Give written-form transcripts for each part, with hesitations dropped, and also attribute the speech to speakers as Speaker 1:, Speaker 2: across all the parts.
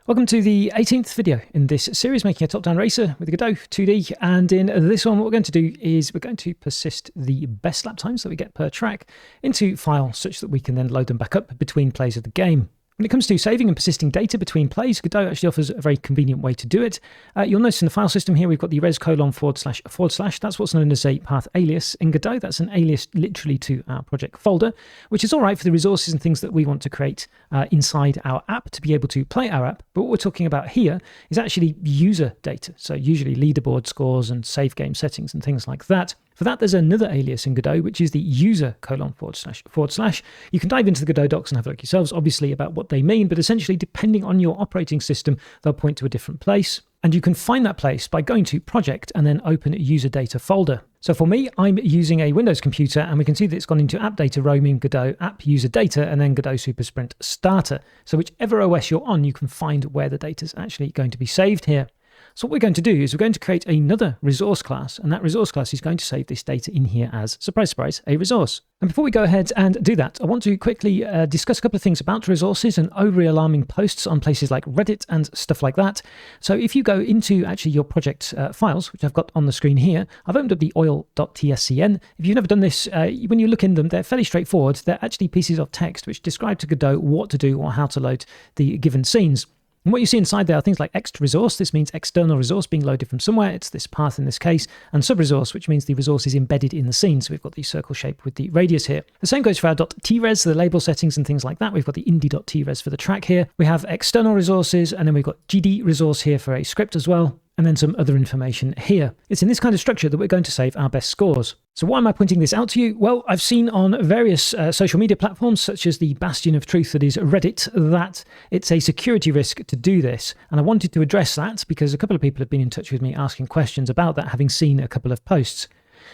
Speaker 1: Welcome to the 18th video in this series, making a top-down racer with Godot 2D. And in this one, what we're going to do is we're going to persist the best lap times that we get per track into files such that we can then load them back up between plays of the game. When it comes to saving and persisting data between plays, Godot actually offers a very convenient way to do it. You'll notice in the file system here, we've got the res :/ //. That's what's known as a path alias in Godot. That's an alias literally to our project folder, which is all right for the resources and things that we want to create inside our app to be able to play our app. But what we're talking about here is actually user data. So usually leaderboard scores and save game settings and things like that. For that, there's another alias in Godot, which is the user : //. You can dive into the Godot docs and have a look yourselves, obviously, about what they mean, but essentially, depending on your operating system, they'll point to a different place. And you can find that place by going to Project and then open a user data folder. So for me, I'm using a Windows computer, and we can see that it's gone into app data roaming, Godot app user data, and then Godot Super Sprint starter. So whichever OS you're on, you can find where the data is actually going to be saved here. So what we're going to do is we're going to create another resource class, and that resource class is going to save this data in here as, surprise, surprise, a resource. And before we go ahead and do that, I want to quickly discuss a couple of things about resources and overly alarming posts on places like Reddit and stuff like that. So if you go into actually your project files, which I've got on the screen here, I've opened up the oil.tscn. If you've never done this, when you look in them, they're fairly straightforward. They're actually pieces of text which describe to Godot what to do or how to load the given scenes. And what you see inside there are things like extra resource. This means external resource being loaded from somewhere. It's this path in this case. And sub-resource, which means the resource is embedded in the scene. So we've got the circle shape with the radius here. The same goes for our .tres, the label settings and things like that. We've got the indie.tres for the track here. We have external resources, and then we've got GD resource here for a script as well. And then some other information here. It's in this kind of structure that we're going to save our best scores. So why am I pointing this out to you? Well, I've seen on various social media platforms, such as the bastion of truth that is Reddit, that it's a security risk to do this. And I wanted to address that because a couple of people have been in touch with me asking questions about that, having seen a couple of posts.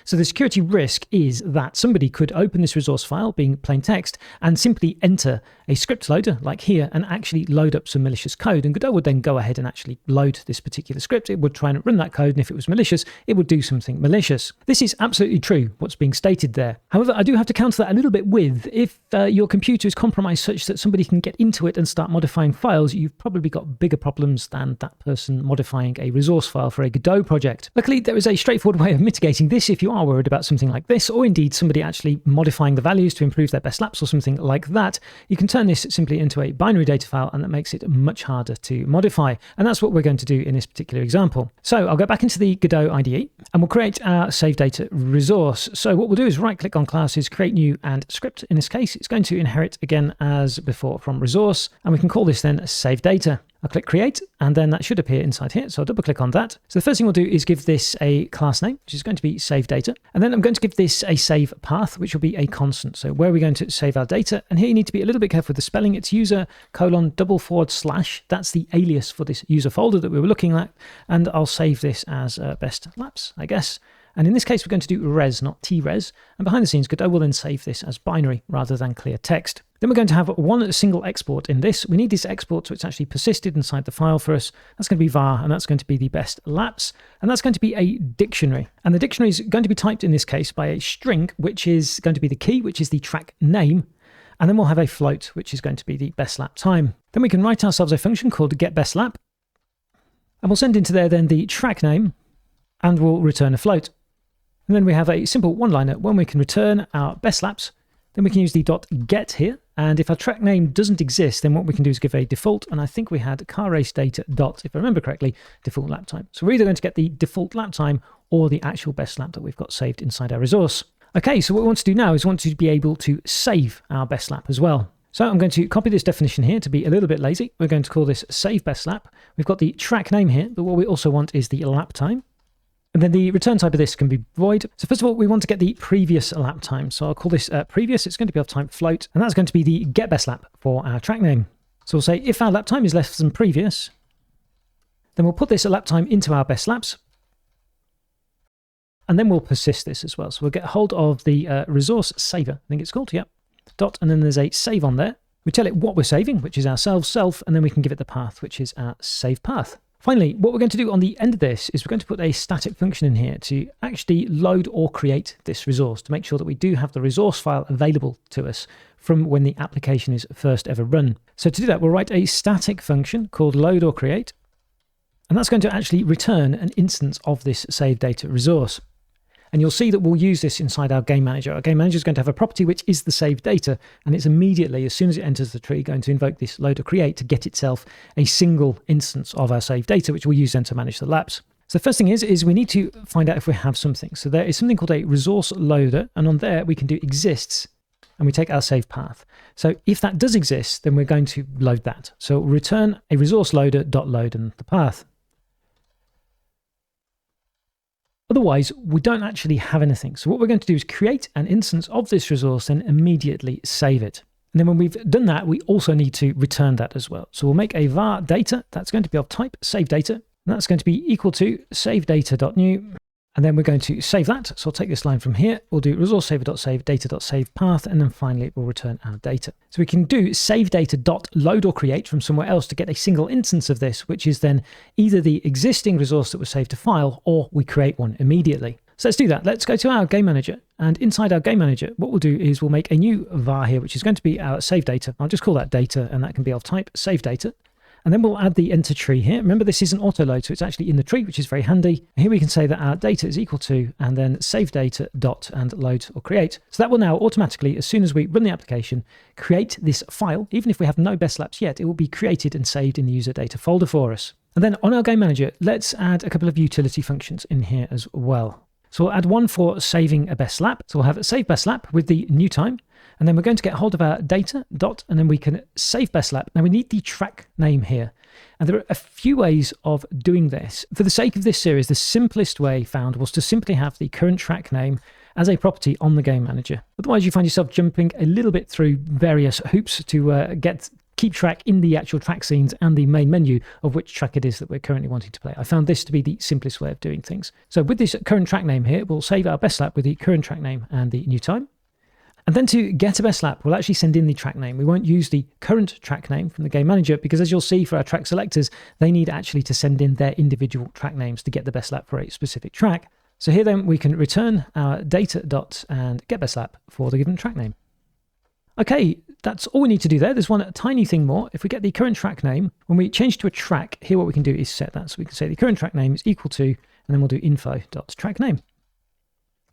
Speaker 1: So the security risk is that somebody could open this resource file, being plain text, and simply enter a script loader like here and actually load up some malicious code. And Godot would then go ahead and actually load this particular script. It would try and run that code, and if it was malicious, it would do something malicious. This is absolutely true, what's being stated there. However, I do have to counter that a little bit with, if your computer is compromised such that somebody can get into it and start modifying files, you've probably got bigger problems than that person modifying a resource file for a Godot project. Luckily, there is a straightforward way of mitigating this if you are worried about something like this, or indeed somebody actually modifying the values to improve their best laps or something like that. You can turn this simply into a binary data file, and that makes it much harder to modify. And that's what we're going to do in this particular example. So I'll go back into the Godot IDE and we'll create our save data resource. So what we'll do is right click on classes, create new and script. In this case, it's going to inherit again as before from resource, and we can call this then save data. I'll click create, and then that should appear inside here. So I'll double click on that. So the first thing we'll do is give this a class name, which is going to be save data. And then I'm going to give this a save path, which will be a constant. So where are we going to save our data? And here you need to be a little bit careful with the spelling. It's user : //. That's the alias for this user folder that we were looking at. And I'll save this as best laps, I guess. And in this case, we're going to do res, not tres. And behind the scenes, Godot will then save this as binary rather than clear text. Then we're going to have one single export in this. We need this export so it's actually persisted inside the file for us. That's going to be var, and that's going to be the best laps. And that's going to be a dictionary. And the dictionary is going to be typed in this case by a string, which is going to be the key, which is the track name. And then we'll have a float, which is going to be the best lap time. Then we can write ourselves a function called getBestLap. And we'll send into there then the track name, and we'll return a float. And then we have a simple one-liner when we can return our best laps. Then we can use the .get here. And if our track name doesn't exist, then what we can do is give a default. And I think we had car race data dot, if I remember correctly, default lap time. So we're either going to get the default lap time or the actual best lap that we've got saved inside our resource. Okay, so what we want to do now is we want to be able to save our best lap as well. So I'm going to copy this definition here to be a little bit lazy. We're going to call this save best lap. We've got the track name here, but what we also want is the lap time. And then the return type of this can be void. So first of all, we want to get the previous lap time. So I'll call this previous. It's going to be of type float. And that's going to be the get best lap for our track name. So we'll say if our lap time is less than previous, then we'll put this lap time into our best laps. And then we'll persist this as well. So we'll get hold of the resource saver, I think it's called, yep. Dot, and then there's a save on there. We tell it what we're saving, which is our self, and then we can give it the path, which is our save path. Finally, what we're going to do on the end of this is we're going to put a static function in here to actually load or create this resource to make sure that we do have the resource file available to us from when the application is first ever run. So to do that, we'll write a static function called load or create, and that's going to actually return an instance of this save data resource. And you'll see that we'll use this inside our game manager. Our game manager is going to have a property which is the save data, and it's immediately, as soon as it enters the tree, going to invoke this load or create to get itself a single instance of our save data, which we'll use then to manage the laps. So the first thing is we need to find out if we have something. So there is something called a resource loader, and on there we can do exists, and we take our save path. So if that does exist, then we're going to load that. So we'll return a resource loader dot load and the path. Otherwise, we don't actually have anything. So what we're going to do is create an instance of this resource and immediately save it. And then when we've done that, we also need to return that as well. So we'll make a var data that's going to be of type save data. And that's going to be equal to save data.new. And then we're going to save that. So I'll take this line from here. We'll do resource saver.save data.save path. And then finally, we'll return our data. So we can do save data.load or create from somewhere else to get a single instance of this, which is then either the existing resource that was saved to file, or we create one immediately. So let's do that. Let's go to our game manager. And inside our game manager, what we'll do is we'll make a new var here, which is going to be our save data. I'll just call that data, and that can be of type save data. And then we'll add the enter tree here. Remember, this is an auto load, so it's actually in the tree, which is very handy. Here we can say that our data is equal to, and then save data dot and load or create. So that will now automatically, as soon as we run the application, create this file. Even if we have no best laps yet, it will be created and saved in the user data folder for us. And then on our game manager, let's add a couple of utility functions in here as well. So we'll add one for saving a best lap. So we'll have a save best lap with the new time. And then we're going to get hold of our data dot, and then we can save best lap. Now we need the track name here. And there are a few ways of doing this. For the sake of this series, the simplest way found was to simply have the current track name as a property on the game manager. Otherwise, you find yourself jumping a little bit through various hoops to keep track in the actual track scenes and the main menu of which track it is that we're currently wanting to play. I found this to be the simplest way of doing things. So with this current track name here, we'll save our best lap with the current track name and the new time. And then to get a best lap, we'll actually send in the track name. We won't use the current track name from the game manager because, as you'll see for our track selectors, they need actually to send in their individual track names to get the best lap for a specific track. So here then we can return our data dot and get best lap for the given track name. Okay, that's all we need to do there. There's one tiny thing more. If we get the current track name, when we change to a track, here what we can do is set that. So we can say the current track name is equal to, and then we'll do info.track name.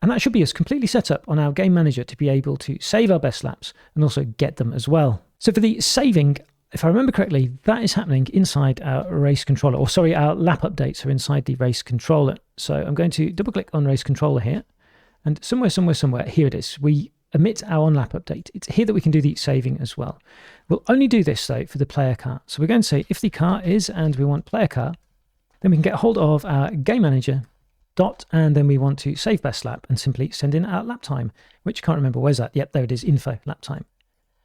Speaker 1: And that should be us completely set up on our game manager to be able to save our best laps and also get them as well. So for the saving, if I remember correctly, that is happening inside our race controller, or sorry, our lap updates are inside the race controller. So I'm going to double click on race controller here, and somewhere, here it is. We emit our on lap update. It's here that we can do the saving as well. We'll only do this though for the player car. So we're going to say if the car is, and we want player car, then we can get hold of our game manager dot, and then we want to save best lap and simply send in our lap time, which I can't remember, where's that? Yep, there it is, info lap time.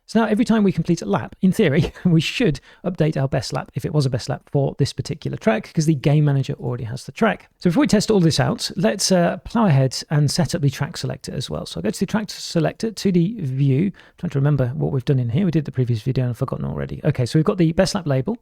Speaker 1: So now every time we complete a lap, in theory, we should update our best lap if it was a best lap for this particular track, because the game manager already has the track. So before we test all this out, let's plow ahead and set up the track selector as well. So I'll go to the track selector, to the view. I'm trying to remember what we've done in here. We did the previous video and I've forgotten already. Okay, so we've got the best lap label.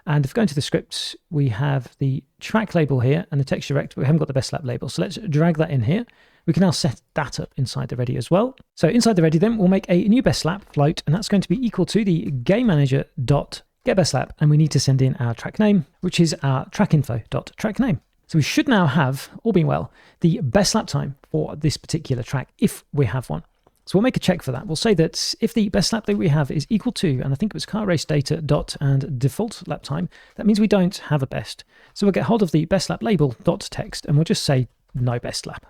Speaker 1: And if we go into the scripts, we have the track label here and the texture direct, but we haven't got the best lap label. So let's drag that in here. We can now set that up inside the ready as well. So inside the ready then, we'll make a new best lap float, and that's going to be equal to the game manager dot get best lap. And we need to send in our track name, which is our track info dot track name. So we should now have, all being well, the best lap time for this particular track if we have one. So we'll make a check for that. We'll say that if the best lap that we have is equal to, and I think it was car race data dot and default lap time, that means we don't have a best. So we'll get hold of the best lap label dot text, and we'll just say no best lap.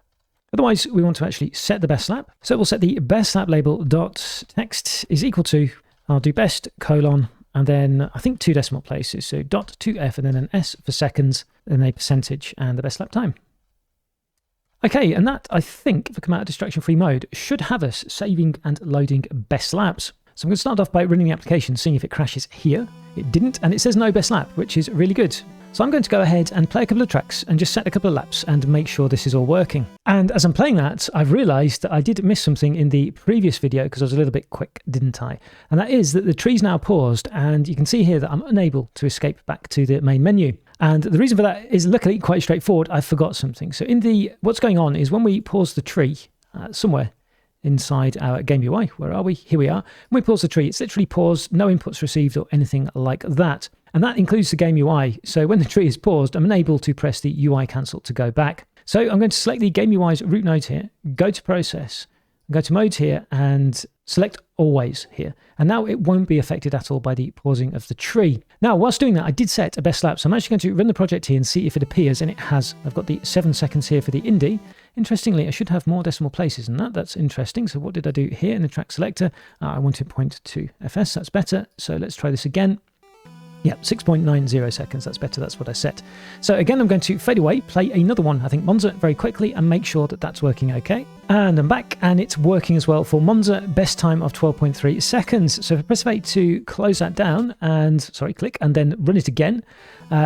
Speaker 1: Otherwise, we want to actually set the best lap. So we'll set the best lap label dot text is equal to, I'll do best colon, and then I think 2 decimal places. So dot 2f and then an s for seconds, then a percentage and the best lap time. Okay, and that, I think, if I come out of distraction-free mode, should have us saving and loading best laps. So I'm going to start off by running the application, seeing if it crashes here. It didn't, and it says no best lap, which is really good. So I'm going to go ahead and play a couple of tracks and just set a couple of laps and make sure this is all working. And as I'm playing that, I've realised that I did miss something in the previous video because I was a little bit quick, didn't I? And that is that the tree's now paused, and you can see here that I'm unable to escape back to the main menu. And the reason for that is luckily quite straightforward. I forgot something. So what's going on is when we pause the tree somewhere inside our game UI, where are we? Here we are. When we pause the tree, it's literally paused, no inputs received or anything like that. And that includes the game UI. So when the tree is paused, I'm unable to press the UI cancel to go back. So I'm going to select the game UI's root node here, go to process, go to modes here and select always here. And now it won't be affected at all by the pausing of the tree. Now, whilst doing that, I did set a best lap. So I'm actually going to run the project here and see if it appears, and it has. I've got the 7 seconds here for the indie. Interestingly, I should have more decimal places than that. That's interesting. So what did I do here in the track selector? I wanted 0.2 FS. That's better. So let's try this again. Yeah, 6.90 seconds, that's better, that's what I set. So again, I'm going to fade away, play another one, I think Monza, very quickly, and make sure that that's working okay. And I'm back, and it's working as well for Monza, best time of 12.3 seconds. So if I press F8 to close that down, and, click, and then run it again,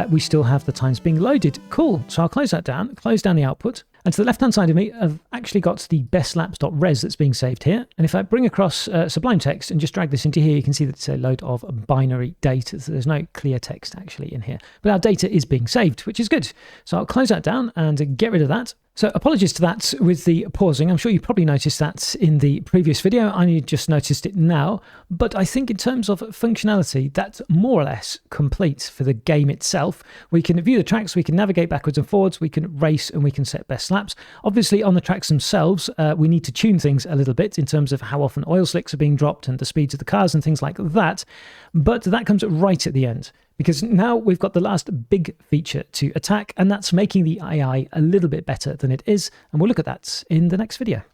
Speaker 1: we still have the times being loaded. Cool, so I'll close that down, close down the output. And to the left-hand side of me, I've actually got the bestlaps.res that's being saved here. And if I bring across Sublime Text and just drag this into here, you can see that it's a load of binary data. So there's no clear text actually in here. But our data is being saved, which is good. So I'll close that down and get rid of that. So apologies to that with the pausing. I'm sure you probably noticed that in the previous video. I only just noticed it now. But I think in terms of functionality, that's more or less complete for the game itself. We can view the tracks, we can navigate backwards and forwards, we can race, and we can set best laps. Obviously, on the tracks themselves, we need to tune things a little bit in terms of how often oil slicks are being dropped and the speeds of the cars and things like that. But that comes right at the end, because now we've got the last big feature to attack, and that's making the AI a little bit better than it is. And we'll look at that in the next video.